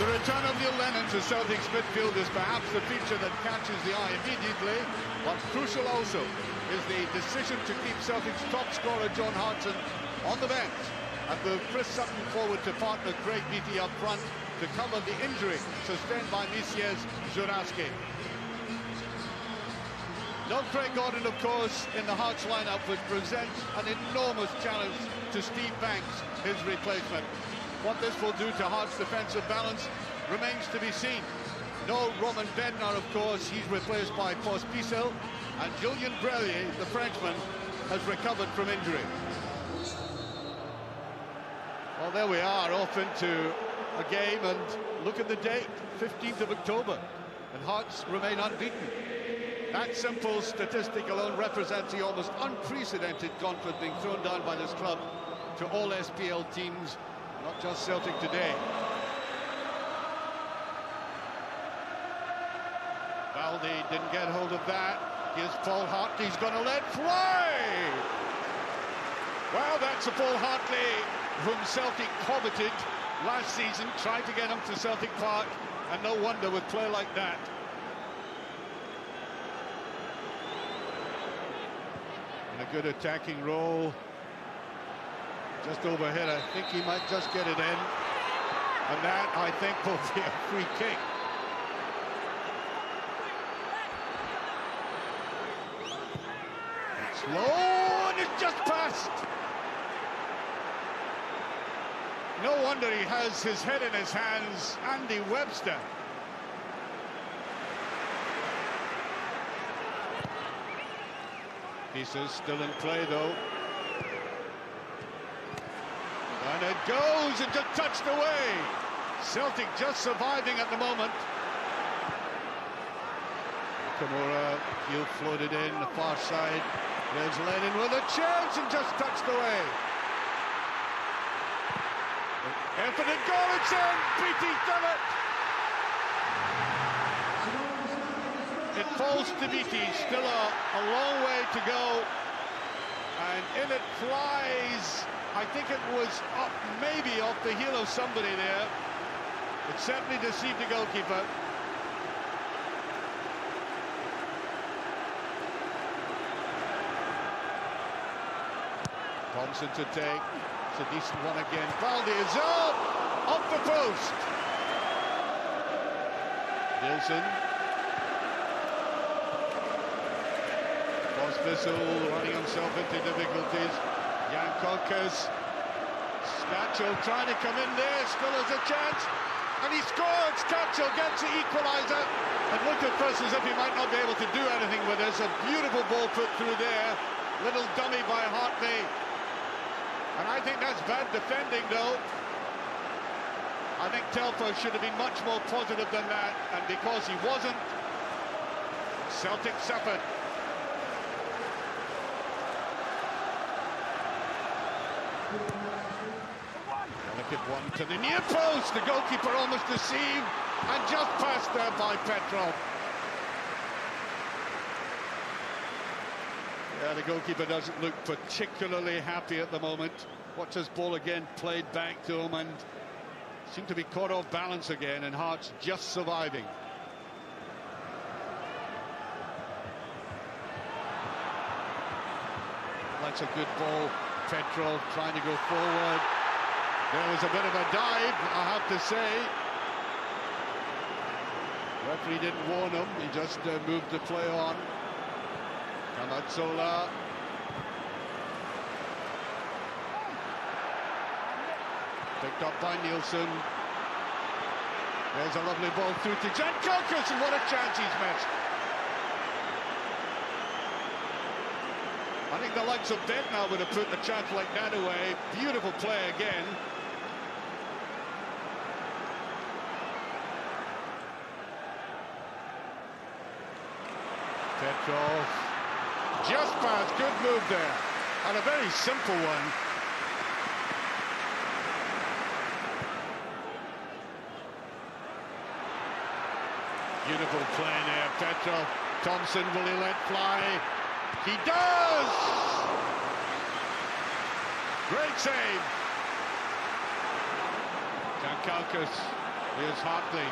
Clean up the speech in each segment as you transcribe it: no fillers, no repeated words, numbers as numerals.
The return of Neil Lennon to Celtic's midfield is perhaps the feature that catches the eye immediately, but crucial also is the decision to keep Celtic's top scorer John Hartson on the bench and move Chris Sutton forward to partner Craig Beattie up front to cover the injury sustained by Misiez Jurasky. No Craig Gordon, of course, in the Hearts lineup, which presents an enormous challenge to Steve Banks, his replacement. What this will do to Hearts' defensive balance remains to be seen. No Roman Bednar, of course, he's replaced by Pospisil, and Julien Brellier, the Frenchman, has recovered from injury. Well, there we are, off into a game, and look at the date, 15th of October, and Hearts remain unbeaten. That simple statistic alone represents the almost unprecedented gauntlet being thrown down by this club to all SPL teams, not just Celtic today. Baldi didn't get hold of that. Here's Paul Hartley, he's going to let fly! Well, that's a Paul Hartley whom Celtic coveted last season, tried to get him to Celtic Park, and no wonder with play like that. In a good attacking role, just overhead. I think he might just get it in, and that, I think, will be a free kick. It's low, and it's just passed. No wonder he has his head in his hands, Andy Webster. Pieces still in play, though. And it goes, and just touched away. Celtic just surviving at the moment. Kimura, heel floated in, the far side. There's Lennon with a chance, and just touched away. Effort and goal, it's in! Beattie's done it! It falls to Beattie, still a long way to go. And in it flies. I think it was up, maybe off the heel of somebody there. It certainly deceived the goalkeeper. Thompson to take. It's a decent one again. Baldi is up! Off the post! Nielsen. Pospisil running himself into difficulties. Jan Kokes. Scatchell trying to come in there, still has a chance, and he scores! Scatchell gets the equaliser, and looked at first as if he might not be able to do anything with this. A beautiful ball put through there, little dummy by Hartley, and I think that's bad defending, though. I think Telfer should have been much more positive than that, and because he wasn't, Celtic suffered. Delicate one to the near post. The goalkeeper almost deceived, and just passed there by Petrov. Yeah, the goalkeeper doesn't look particularly happy at the moment. Watch this ball again played back to him, and seemed to be caught off balance again, and Hearts just surviving. That's a good ball. Petrov trying to go forward. There was a bit of a dive, I have to say. Referee didn't warn him, he just moved the play on. Kamatsola. Picked up by Nielsen. There's a lovely ball through to Jan Kokes, and what a chance he's missed. I think the likes of Bednar would have put a chance like that away. Beautiful play again. Petrov. Just past, good move there. And a very simple one. Beautiful play there, Petrov. Thompson, will he let fly? He does! Great save. Jan Kokes Here's Hartley.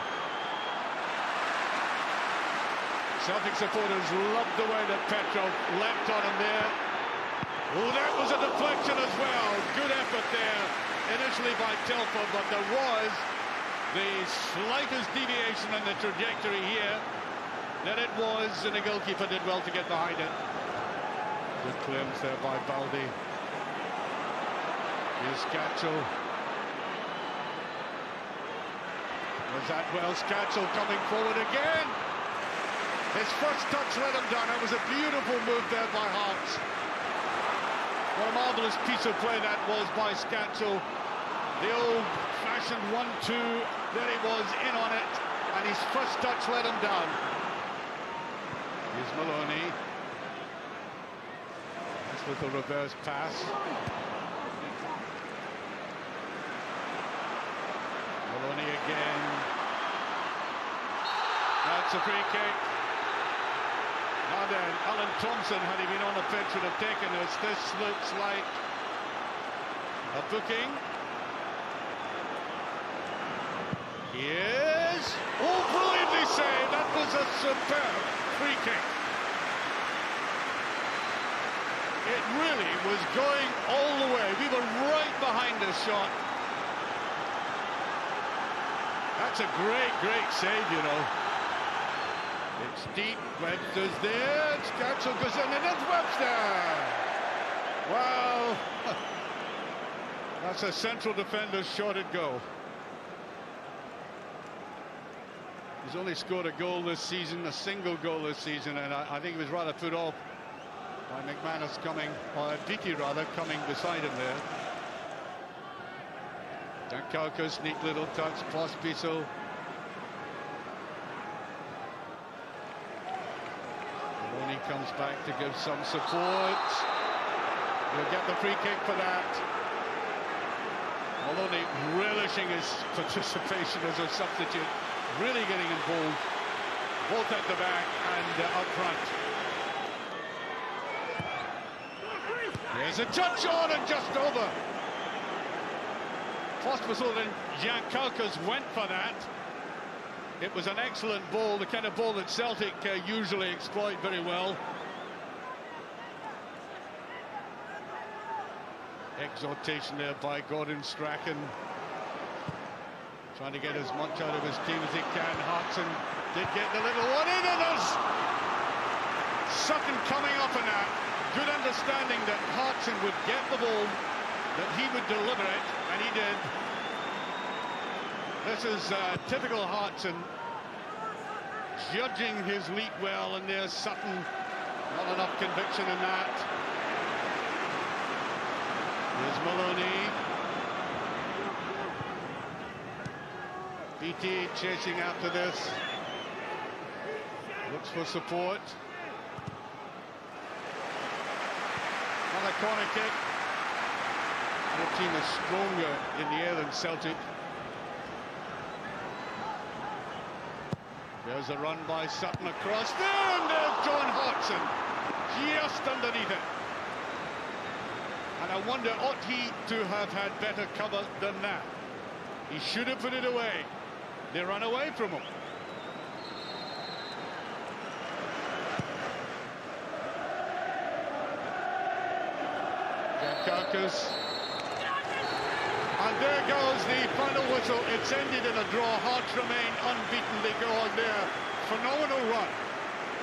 Celtic supporters loved the way that Petrov leapt on him there. Oh, that was a deflection as well. Good effort there, initially by Telford, but there was the slightest deviation in the trajectory here. Then it was, and the goalkeeper did well to get behind it. Good clearance there by Baldi. Here's Scatchell. Was that well? Scatchell coming forward again. His first touch let him down. It was a beautiful move there by Hearts. What a marvellous piece of play that was by Scatchell. The old-fashioned 1-2. There he was, in on it, and his first touch let him down. Here's Maloney. That's with the reverse pass. Maloney again. That's a free kick. Now then, Alan Thompson, had he been on the pitch, would have taken this. This looks like a booking. Yes. Oh, brilliantly saved. That was a superb free kick. It really was going all the way. We were right behind this shot. That's a great, great save, you know. It's deep, Webster's there, Scatchell goes in, and it's Webster! Wow! That's a central defender's shot at goal. He's only scored a goal this season, a single goal this season, and I think he was rather put off by McManus coming, or Dickey rather, coming beside him there. Dankaukas, neat little touch, Pospisil. Maloney comes back to give some support. He'll get the free kick for that. Maloney relishing his participation as a substitute, really getting involved, both at the back and up front. There's a touch on and just over. Pospisil and Dankaukas went for that. It was an excellent ball, the kind of ball that Celtic usually exploit very well. Exhortation there by Gordon Strachan. Trying to get as much out of his team as he can. Hartson did get the little one in, and there's Sutton coming up on that. Good understanding that Hartson would get the ball, that he would deliver it, and he did. This is typical Hartson, judging his leap well, and there's Sutton. Not enough conviction in that. Here's Maloney. BT chasing after this. Looks for support. Another corner kick. Your team is stronger in the air than Celtic. There's a run by Sutton across there, and there's John Hodgson just underneath it. And I wonder, ought he to have had better cover than that? He should have put it away. They run away from him. Dankaukas. And there goes the final whistle. It's ended in a draw. Hearts remain unbeaten. They go on their phenomenal run.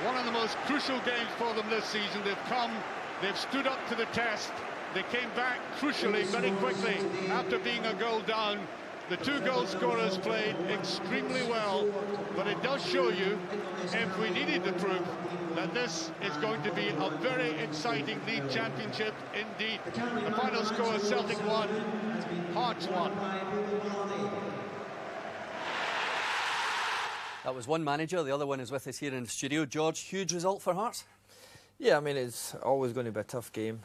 One of the most crucial games for them this season. They've stood up to the test. They came back crucially very quickly after being a goal down. The two goal scorers played extremely well, but it does show you, if we needed the proof, that this is going to be a very exciting league championship indeed. The final score, Celtic 1, Hearts 1. That was one manager, the other one is with us here in the studio. George, huge result for Hearts? Yeah, I mean, it's always going to be a tough game.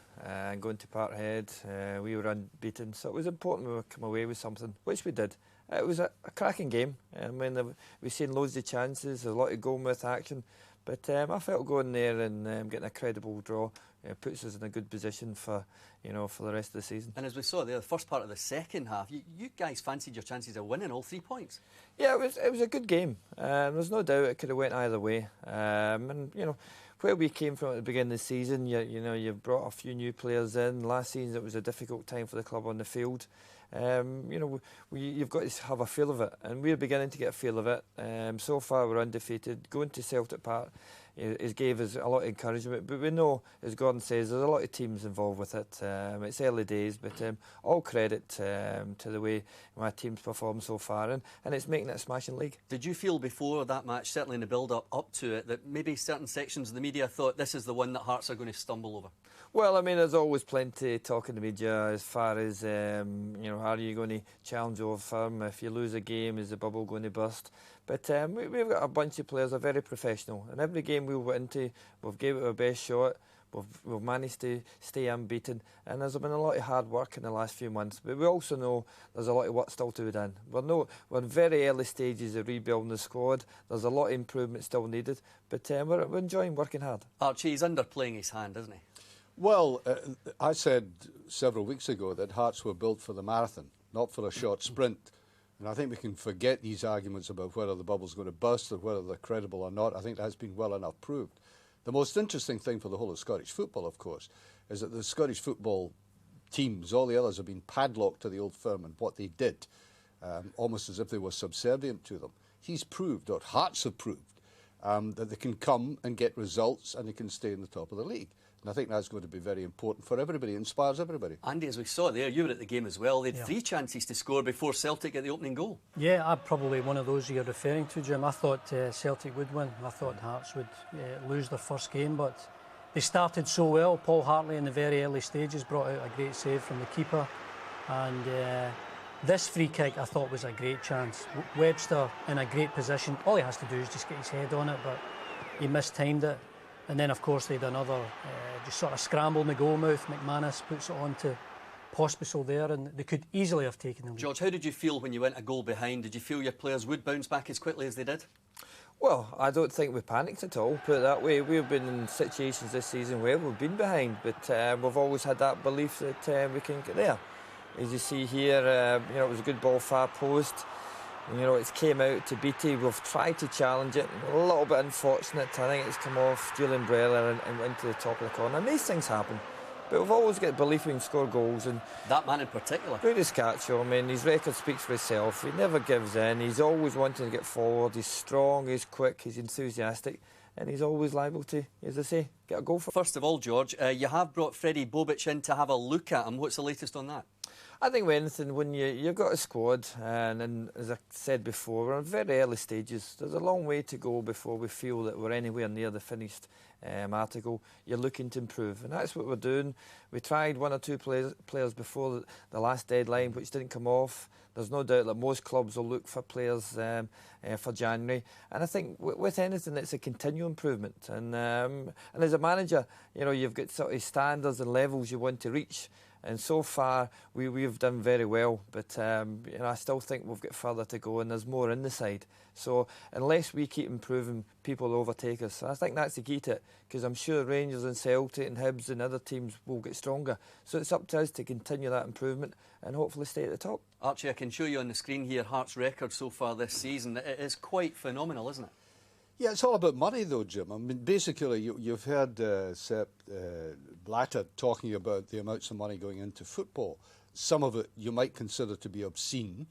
Going to Parkhead, we were unbeaten, so it was important we come away with something, which we did. It was a cracking game. I mean, we've seen loads of chances, a lot of goal-mouth action, but I felt going there and getting a credible draw puts us in a good position for for the rest of the season. And as we saw there, the first part of the second half, you guys fancied your chances of winning all 3 points. Yeah, it was a good game. There's no doubt it could have went either way. And where we came from at the beginning of the season, you've brought a few new players in. Last season it was a difficult time for the club on the field. You've got to have a feel of it, and we're beginning to get a feel of it. So far we're undefeated. Going to Celtic Park it gave us a lot of encouragement, but we know, as Gordon says, there's a lot of teams involved with it. It's early days, but all credit to the way my team's performed so far, and it's making it a smashing league. Did you feel before that match, certainly in the build-up up to it, that maybe certain sections of the media thought this is the one that Hearts are going to stumble over? Well, I mean, there's always plenty of talk in the media as far as, how are you going to challenge over firm? If you lose a game, is the bubble going to burst? But we've got a bunch of players that are very professional. And every game we went into, we've gave it our best shot. We've managed to stay unbeaten. And there's been a lot of hard work in the last few months. But we also know there's a lot of work still to be done. We're in very early stages of rebuilding the squad. There's a lot of improvement still needed. But we're enjoying working hard. Archie, he's underplaying his hand, isn't he? Well, I said several weeks ago that Hearts were built for the marathon, not for a short sprint. And I think we can forget these arguments about whether the bubble's going to burst or whether they're credible or not. I think that's been well enough proved. The most interesting thing for the whole of Scottish football, of course, is that the Scottish football teams, all the others, have been padlocked to the old firm and what they did, almost as if they were subservient to them. He's proved, or Hearts have proved, that they can come and get results and they can stay in the top of the league. And I think that's going to be very important for everybody. It inspires everybody. Andy, as we saw there, you were at the game as well. They had 3 chances to score before Celtic at the opening goal. Yeah, I'm probably one of those you're referring to, Jim. I thought Celtic would win. I thought Hearts would lose their first game, but they started so well. Paul Hartley in the very early stages brought out a great save from the keeper. And this free kick I thought was a great chance. Webster in a great position. All he has to do is just get his head on it, but he mistimed it. And then, of course, they had another just sort of scramble in the goalmouth. McManus puts it on to Pospisil there, and they could easily have taken the lead. George, how did you feel when you went a goal behind? Did you feel your players would bounce back as quickly as they did? Well, I don't think we panicked at all, put it that way. We've been in situations this season where we've been behind, but we've always had that belief that we can get there. As you see here, it was a good ball far post. It's came out to Beattie. We've tried to challenge it. A little bit unfortunate. I think it's come off Julian Breller and went to the top of the corner. And these things happen. But we've always got belief we can score goals. And that man in particular. Brutus Scaccio, I mean, his record speaks for itself. He never gives in. He's always wanting to get forward. He's strong, he's quick, he's enthusiastic. And he's always liable to, as I say, get a goal for. First of all, George, you have brought Freddie Bobic in to have a look at him. What's the latest on that? I think with anything, when you've got a squad, and as I said before, we're in very early stages. There's a long way to go before we feel that we're anywhere near the finished article. You're looking to improve, and that's what we're doing. We tried 1 or 2 players before the last deadline, which didn't come off. There's no doubt that most clubs will look for players for January, and I think with anything, it's a continual improvement. And as a manager, you've got sort of standards and levels you want to reach. And so far, we've done very well, but I still think we've got further to go, and there's more in the side. So unless we keep improving, people will overtake us. I think that's the key to it, because I'm sure Rangers and Celtic and Hibs and other teams will get stronger. So it's up to us to continue that improvement and hopefully stay at the top. Archie, I can show you on the screen here Hearts' record so far this season. It is quite phenomenal, isn't it? Yeah, it's all about money, though, Jim. I mean, basically, you've heard Sepp Blatter talking about the amounts of money going into football. Some of it you might consider to be obscene,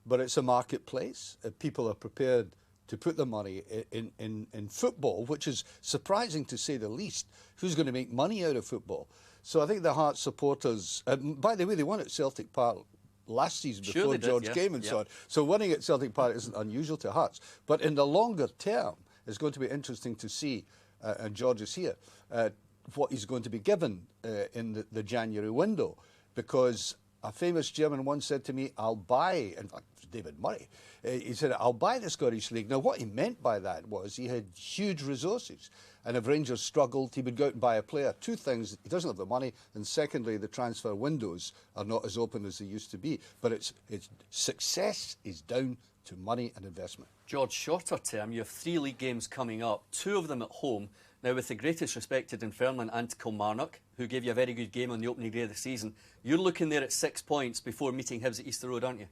but it's a marketplace. People are prepared to put their money in football, which is surprising to say the least. Who's going to make money out of football? So I think the Hearts supporters, by the way, they won at Celtic Park last season before George came and so on. So winning at Celtic Park isn't unusual to Hearts. But in the longer term, it's going to be interesting to see, and George is here, what he's going to be given in the January window. Because a famous German once said to me, I'll buy, in fact, David Murray, he said, I'll buy the Scottish League. Now, what he meant by that was he had huge resources. And if Rangers struggled, he would go out and buy a player. 2 things, he doesn't have the money, and secondly, the transfer windows are not as open as they used to be. But it's success is down to money and investment. George, shorter term, you have 3 league games coming up, 2 of them at home. Now, with the greatest respect to Dunfermline and to Kilmarnock, who gave you a very good game on the opening day of the season, you're looking there at 6 points before meeting Hibs at Easter Road, aren't you?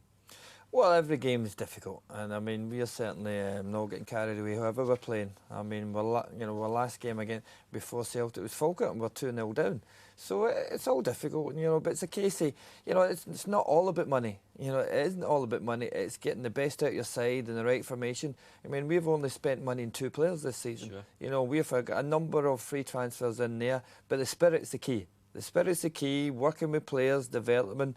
Well, every game is difficult, and I mean we're certainly not getting carried away. Whoever we're playing, I mean, our last game again before Celtic was Falkirk, and we're 2-0 down. So it's all difficult, but it's a case of, it's not all about money. It isn't all about money. It's getting the best out of your side and the right formation. I mean, we've only spent money in 2 players this season. Sure. We've got a number of free transfers in there, but the spirit's the key. The spirit's the key, working with players, development,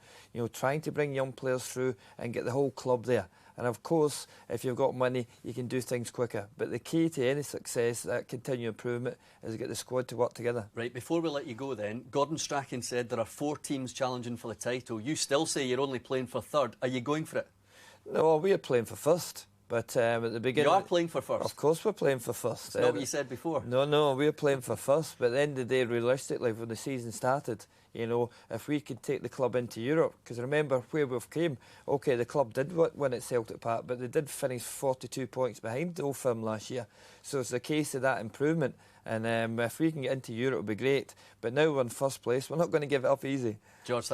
trying to bring young players through and get the whole club there. And of course, if you've got money, you can do things quicker. But the key to any success, that continued improvement, is to get the squad to work together. Right, before we let you go then, Gordon Strachan said there are 4 teams challenging for the title. You still say you're only playing for third. Are you going for it? No, we're playing for first. But at the beginning... You are playing for first? Of course we're playing for first. That's not what you said before. No, we're playing for first. But at the end of the day, realistically, when the season started, if we could take the club into Europe, because remember where we've came, OK, the club did win at Celtic Park, but they did finish 42 points behind Old Firm last year. So it's a case of that improvement. And if we can get into Europe, it would be great. But now we're in first place. We're not going to give it up easy. George,